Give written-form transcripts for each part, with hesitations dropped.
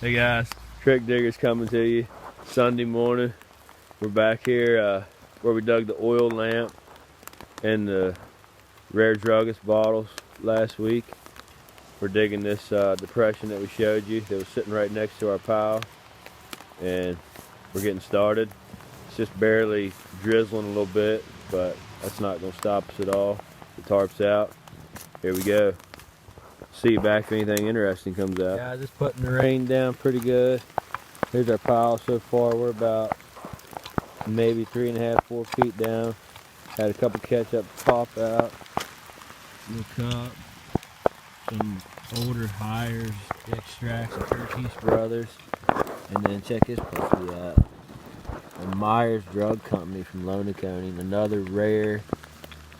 Hey guys, Crick Digger's coming to you Sunday morning. We're back here where we dug the oil lamp and the rare druggus bottles last week. We're digging this depression that we showed you that was sitting right next to our pile, and we're getting started. It's just barely drizzling a little bit, but that's not going to stop us at all. The tarp's out. Here we go. See you back if anything interesting comes out. Yeah, just putting the rain down pretty good. Here's our pile so far. We're about maybe 3.5, 4 feet down. Had a couple catch up pop out. Look up. Some older hires, extracts, and Turkish brothers. And then check this puppy out. A Myers Drug Company from Lonaconee. Another rare,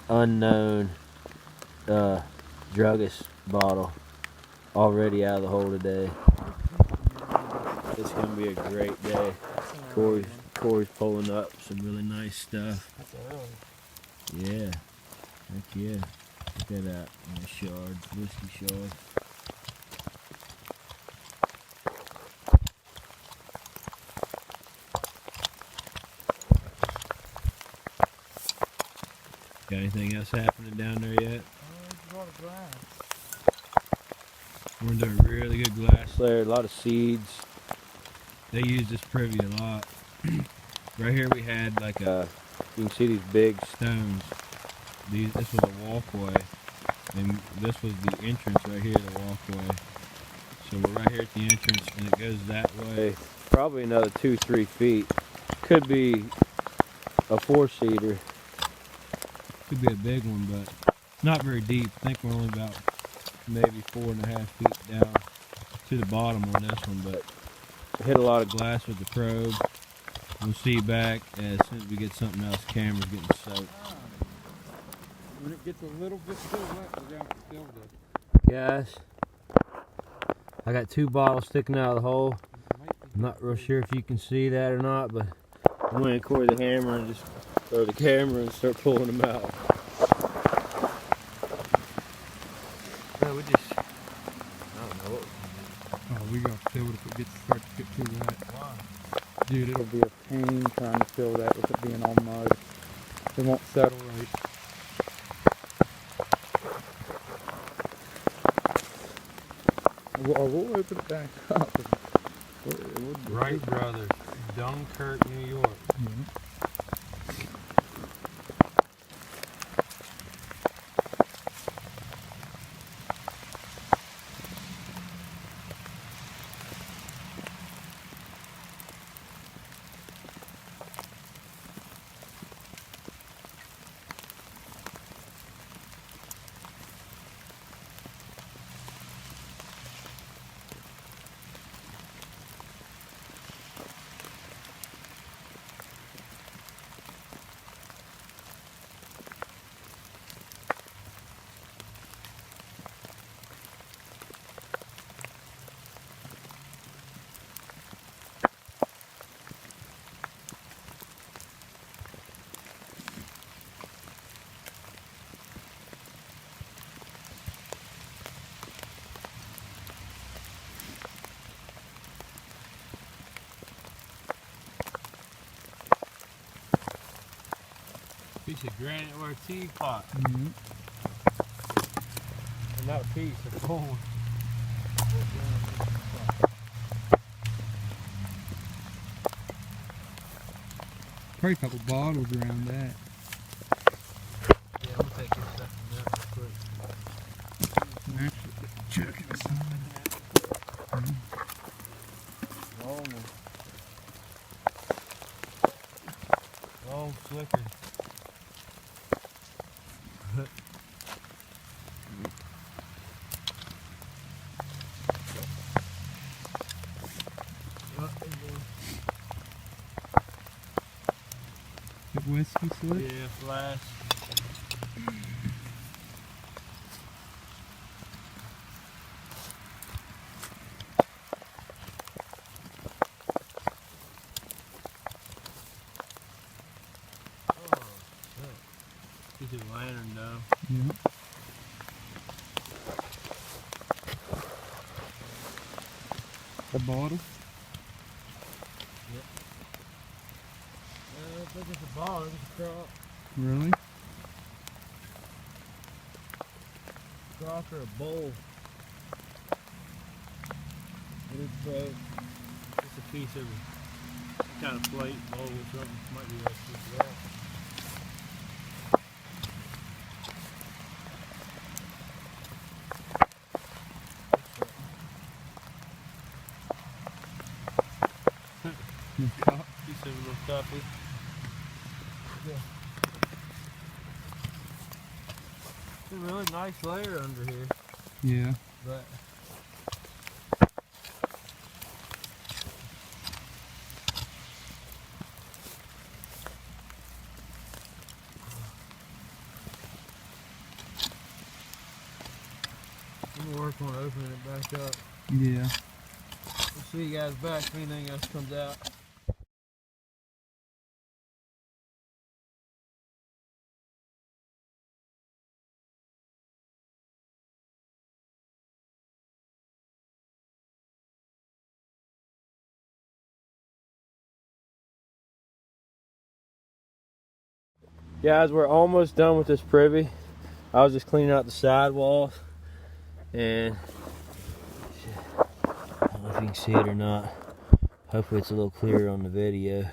unknown druggus bottle. Already out of the hole today. It's going to be a great day. Corey's pulling up some really nice stuff. Yeah. Heck yeah. Look at that. Nice shard. Whiskey shard. Got anything else happening down there yet? There's a lot of glass. We're into a really good glass layer. A lot of seeds. They use this Privy a lot. Right here we had like a, you can see these big stones. This was a walkway, and this was the entrance right here, the walkway. So we're right here at the entrance, and it goes that way. Probably another 2-3 feet. Could be a 4-seater. Could be a big one, but not very deep. I think we're only about maybe 4.5 feet down to the bottom on this one, but hit a lot of glass with the probe. We'll see you back as soon as we get something else. Camera's getting soaked. When it gets a little bit still wet, we're going to fill this. Guys, I got 2 bottles sticking out of the hole. I'm not real sure if you can see that or not, but I'm going to Corey the hammer and just throw the camera and start pulling them out. So we just, I don't know what we can do. Oh, we got to fill it if it starts to get too wet. Why? Dude, it'll be a pain trying to fill that with it being all mud. It won't settle right. We'll open it back up. Wright Brothers, Dunkirk, New York. Mm-hmm. Piece of granite or a teapot. Mm-hmm. And not a piece, a full one. Probably a couple bottles around that. Yeah, we'll take your stuff from that real quick. Actually, check it out. Long slicker. Good whiskey slip? Yeah, flash. He's a lantern though. Yeah. The bottle? Yep. I don't think it's a bottle, it's a crock. Really? Crock or a bowl. It is broke. Just a piece of some kind of plate, bowl or something. Might be that piece of that. Piece of a little coffee. Yeah. It's a really nice layer under here. Yeah. But I'm gonna work on opening it back up. Yeah. We'll see you guys back if anything else comes out. Guys, we're almost done with this privy. I was just cleaning out the sidewalls, and I don't know if you can see it or not. Hopefully it's a little clearer on the video.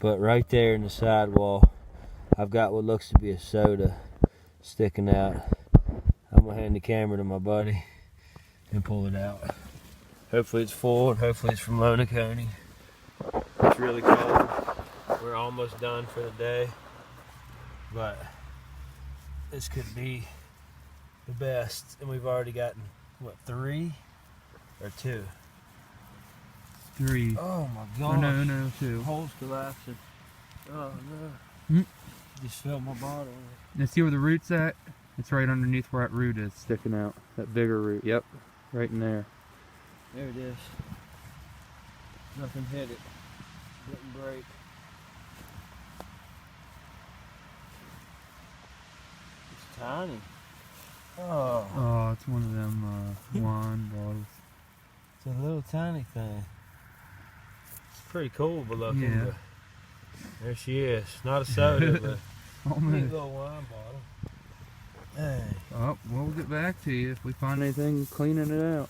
But right there in the sidewall, I've got what looks to be a soda sticking out. I'm gonna hand the camera to my buddy and pull it out. Hopefully it's full, and hopefully it's from Lonacone. It's really cold. We're almost done for the day. But this could be the best, and we've already gotten what, 3 or 2? 3. Oh my Oh, god! no, 2. The hole's collapsing. Oh no! Mm. Just filled my bottle. Now see where the root's at? It's right underneath where that root is sticking out. That bigger root. Yep, right in there. There it is. Nothing hit it. Didn't break. It's tiny. Oh. Oh, it's one of them wine bottles. It's a little tiny thing. It's pretty cool, but looking. Yeah. But there she is. Not a soda, but Oh, a neat man. little wine bottle. Hey. Oh, we'll get back to you if we find anything cleaning it out.